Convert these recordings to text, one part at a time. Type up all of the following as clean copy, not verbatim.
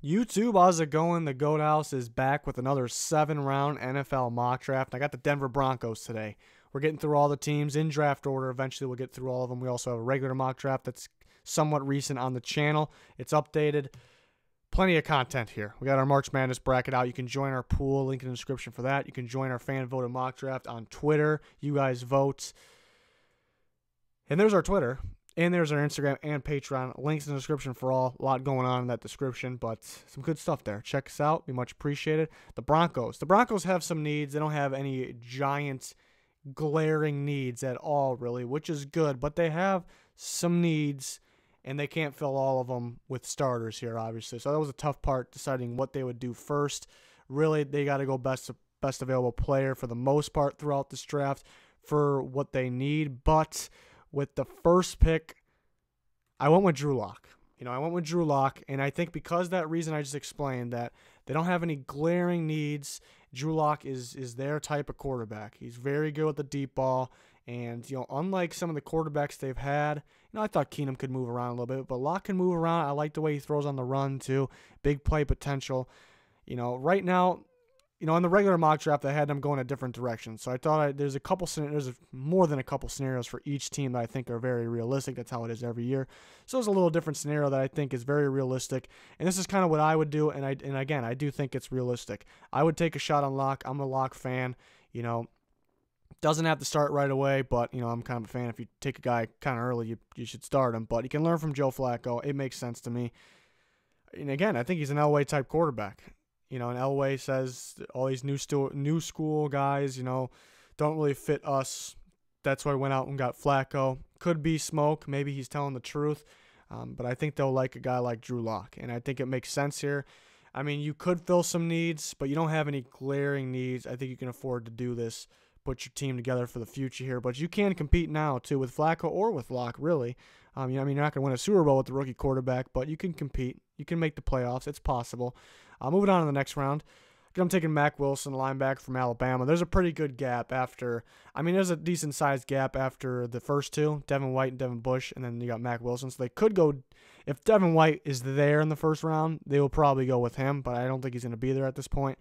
YouTube, how's it going? The Goat House is back with another 7-round NFL mock draft. I got the Denver Broncos today. We're getting through all the teams in draft order. Eventually, we'll get through all of them. We also have a regular mock draft that's somewhat recent on the channel. It's updated. Plenty of content here. We got our March Madness bracket out. You can join our pool. Link in the description for that. You can join our fan voted mock draft on Twitter. You guys vote. And there's our Twitter. And there's our Instagram and Patreon. Links in the description for all. A lot going on in that description, but some good stuff there. Check us out. Be much appreciated. The Broncos. The Broncos have some needs. They don't have any giant, glaring needs at all, really, which is good. But they have some needs, and they can't fill all of them with starters here, obviously. So that was a tough part, deciding what they would do first. Really, they got to go best available player for the most part throughout this draft for what they need. But with the first pick, I went with Drew Lock. I went with Drew Lock, and I think because that reason I just explained, that they don't have any glaring needs. Drew Lock is their type of quarterback. He's very good with the deep ball, and unlike some of the quarterbacks they've had, I thought Keenum could move around a little bit, but Lock can move around. I like the way he throws on the run too. Big play potential. Right now, in the regular mock draft, I had them going a different direction. So I thought there's more than a couple scenarios for each team that I think are very realistic. That's how it is every year. So there's a little different scenario that I think is very realistic. And this is kind of what I would do. And again, I do think it's realistic. I would take a shot on Lock. I'm a Lock fan. Doesn't have to start right away, but I'm kind of a fan. If you take a guy kind of early, you should start him. But you can learn from Joe Flacco. It makes sense to me. And again, I think he's an Elway type quarterback. And Elway says all these new school guys, don't really fit us. That's why I went out and got Flacco. Could be smoke. Maybe he's telling the truth. But I think they'll like a guy like Drew Lock. And I think it makes sense here. I mean, you could fill some needs, but you don't have any glaring needs. I think you can afford to do this. Put your team together for the future here. But you can compete now, too, with Flacco or with Lock, really. You're not going to win a Super Bowl with the rookie quarterback, but you can compete. You can make the playoffs. It's possible. Moving on to the next round. I'm taking Mac Wilson, linebacker from Alabama. There's a pretty good gap after. There's a decent-sized gap after the first two, Devin White and Devin Bush, and then you got Mac Wilson. So they could go, if Devin White is there in the first round, they will probably go with him, but I don't think he's going to be there at this point.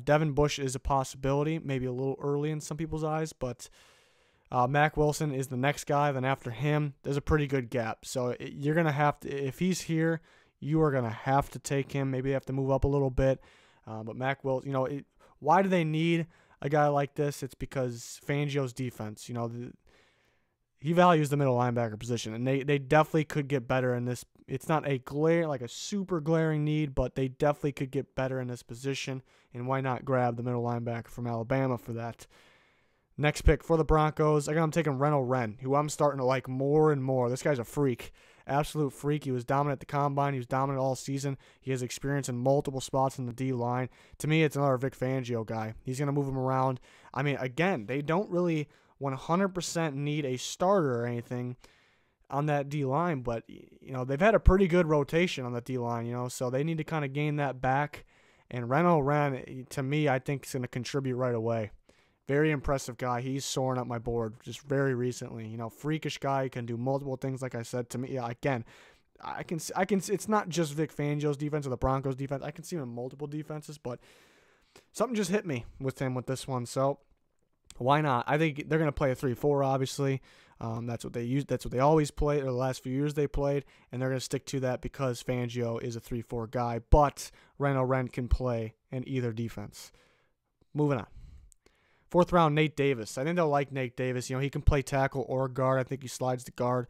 Devin Bush is a possibility, maybe a little early in some people's eyes, but Mac Wilson is the next guy. Then after him, there's a pretty good gap. So you're going to have to, if he's here, you are going to have to take him. Maybe they have to move up a little bit. But Mac Wilson, why do they need a guy like this? It's because Fangio's defense, he values the middle linebacker position, and they definitely could get better in this. It's not a super glaring need, but they definitely could get better in this position. And why not grab the middle linebacker from Alabama for that? Next pick for the Broncos, I'm taking Renner, who I'm starting to like more and more. This guy's a freak. Absolute freak. He was dominant at the combine. He was dominant all season. He has experience in multiple spots in the D-line. To me, it's another Vic Fangio guy. He's going to move him around. Again, they don't really 100% need a starter or anything on that D-line, but, they've had a pretty good rotation on the D-line, so they need to kind of gain that back. And Renner, to me, I think is going to contribute right away. Very impressive guy. He's soaring up my board just very recently. Freakish guy, can do multiple things. Like I said, to me, again, I can. It's not just Vic Fangio's defense or the Broncos' defense. I can see him in multiple defenses, but something just hit me with him with this one. So why not? I think they're going to play a 3-4. Obviously, that's what they use. That's what they always played, or the last few years they played, and they're going to stick to that because Fangio is a 3-4 guy. But Renner can play in either defense. Moving on. Fourth round, Nate Davis. I think they'll like Nate Davis. He can play tackle or guard. I think he slides to guard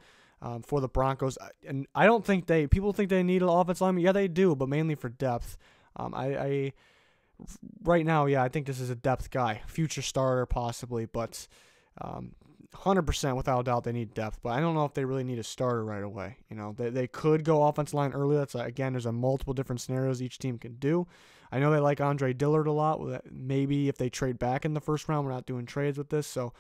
for the Broncos. And I don't think people think they need an offensive lineman. Yeah, they do, but mainly for depth. Right now, I think this is a depth guy. Future starter, possibly, but 100% without a doubt they need depth. But I don't know if they really need a starter right away. They could go offensive line early. That's again, there's a multiple different scenarios each team can do. I know they like Andre Dillard a lot. Maybe if they trade back in the first round, we're not doing trades with this, so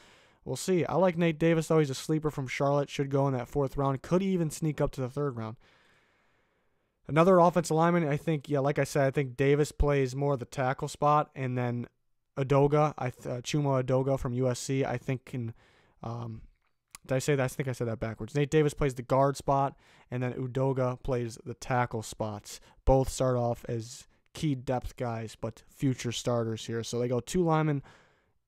we'll see. I like Nate Davis, though. He's a sleeper from Charlotte. Should go in that fourth round. Could even sneak up to the third round. Another offensive lineman, I think, like I said, I think Davis plays more of the tackle spot, and then Chuma Edoga from USC, I think can Did I say that? I think I said that backwards. Nate Davis plays the guard spot, and then Udoga plays the tackle spots. Both start off as key depth guys, but future starters here. So they go 2 linemen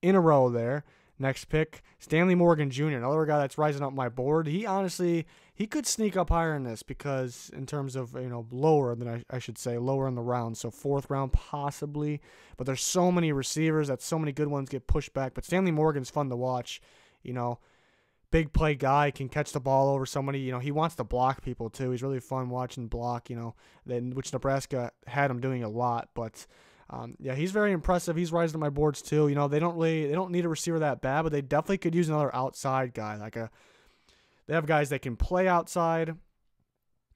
in a row there. Next pick, Stanley Morgan Jr., another guy that's rising up my board. He honestly, he could sneak up higher in this because in terms of, lower than I should say, lower in the round. So 4th round possibly. But there's so many receivers that so many good ones get pushed back. But Stanley Morgan's fun to watch. Big play guy, can catch the ball over somebody. He wants to block people too. He's really fun watching block, which Nebraska had him doing a lot. But he's very impressive. He's rising to my boards too. They don't need a receiver that bad, but they definitely could use another outside guy. They have guys that can play outside,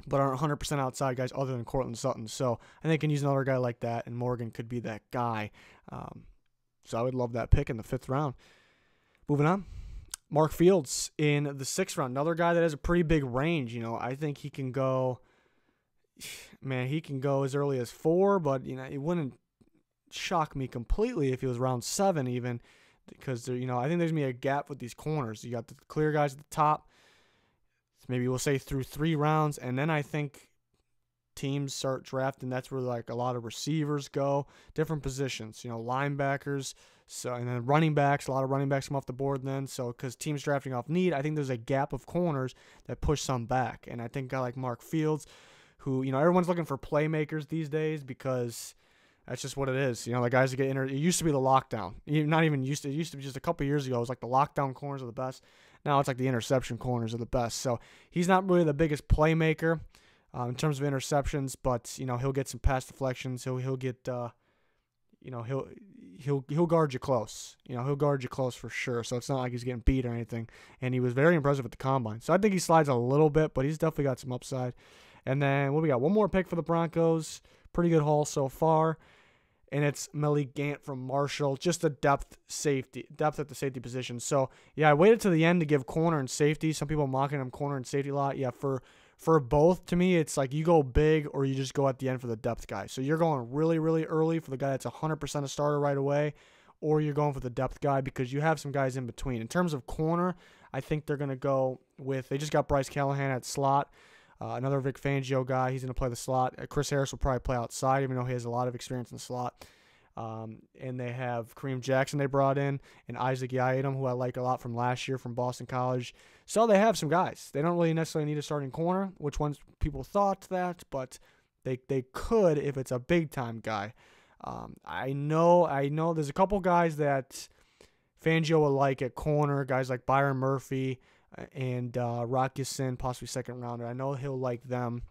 but aren't 100% outside guys other than Cortland Sutton. So I think they can use another guy like that, and Morgan could be that guy. So I would love that pick in the 5th round. Moving on. Mark Fields in the 6th round, another guy that has a pretty big range. I think he can go, he can go as early as 4, but it wouldn't shock me completely if he was round 7 even, because I think there's gonna be a gap with these corners. You got the clear guys at the top. Maybe we'll say through 3 rounds, and then I think teams start drafting. That's where a lot of receivers go, different positions. Linebackers. So, and then running backs, a lot of running backs come off the board then. So, because teams drafting off need, I think there's a gap of corners that push some back. And I think a guy like Mark Fields, who, everyone's looking for playmakers these days because that's just what it is. The guys that get it used to be the lockdown. Not even used to. It used to be just a couple years ago. It was like the lockdown corners are the best. Now it's like the interception corners are the best. So, he's not really the biggest playmaker in terms of interceptions, but, he'll get some pass deflections. He'll get, he'll guard you close. He'll guard you close for sure. So it's not like he's getting beat or anything. And he was very impressive at the combine. So I think he slides a little bit, but he's definitely got some upside. And then what we got? One more pick for the Broncos. Pretty good haul so far. And it's Malik Gant from Marshall. Just a depth at the safety position. So yeah, I waited to the end to give corner and safety. Some people mocking him corner and safety a lot. Yeah, for both, to me, it's like you go big or you just go at the end for the depth guy. So you're going really, really early for the guy that's 100% a starter right away, or you're going for the depth guy because you have some guys in between. In terms of corner, I think they're going to go with, they just got Bryce Callahan at slot, another Vic Fangio guy. He's going to play the slot. Chris Harris will probably play outside, even though he has a lot of experience in the slot. And they have Kareem Jackson they brought in, and Isaac Yiadom, who I like a lot from last year from Boston College. So they have some guys. They don't really necessarily need a starting corner, which ones people thought that, but they could if it's a big-time guy. I know there's a couple guys that Fangio will like at corner, guys like Byron Murphy and Rock Ya-Sin, possibly second rounder. I know he'll like them.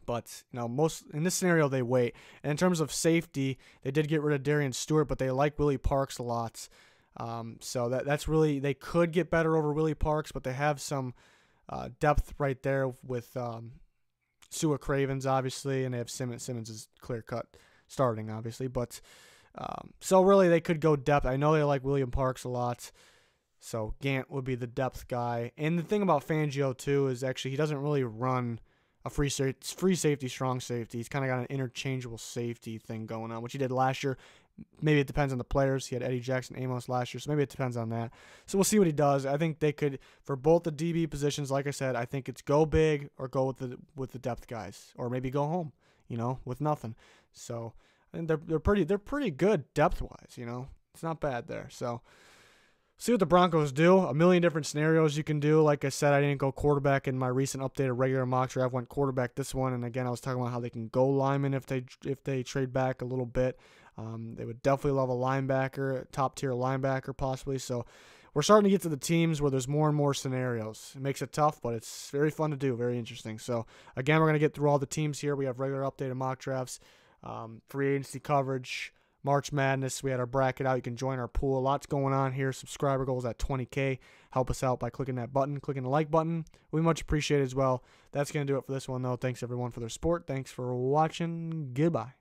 But, most in this scenario, they wait. And in terms of safety, they did get rid of Darian Stewart, but they like Willie Parks a lot. So that's really, they could get better over Willie Parks, but they have some depth right there with Sua Cravens, obviously, and they have Simmons. Simmons is clear-cut starting, obviously. But so really, they could go depth. I know they like William Parks a lot. So Gant would be the depth guy. And the thing about Fangio, too, is actually he doesn't really run a free safety, strong safety. He's kind of got an interchangeable safety thing going on, which he did last year. Maybe it depends on the players. He had Eddie Jackson Amos last year, so maybe it depends on that. So we'll see what he does. I think they could, for both the DB positions, like I said, I think it's go big or go with the depth guys, or maybe go home, with nothing. So I think they're pretty good depth wise. It's not bad there. So see what the Broncos do. A million different scenarios you can do. Like I said, I didn't go quarterback in my recent updated regular mock draft. Went quarterback this one, and again, I was talking about how they can go lineman if they trade back a little bit. They would definitely love a linebacker, top tier linebacker possibly. So we're starting to get to the teams where there's more and more scenarios. It makes it tough, but it's very fun to do, very interesting. So again, we're gonna get through all the teams here. We have regular updated mock drafts, free agency coverage, March Madness. We had our bracket out. You can join our pool. Lots going on here. Subscriber goals at 20K. Help us out by clicking that button, clicking the like button. We much appreciate it as well. That's going to do it for this one, though. Thanks, everyone, for their support. Thanks for watching. Goodbye.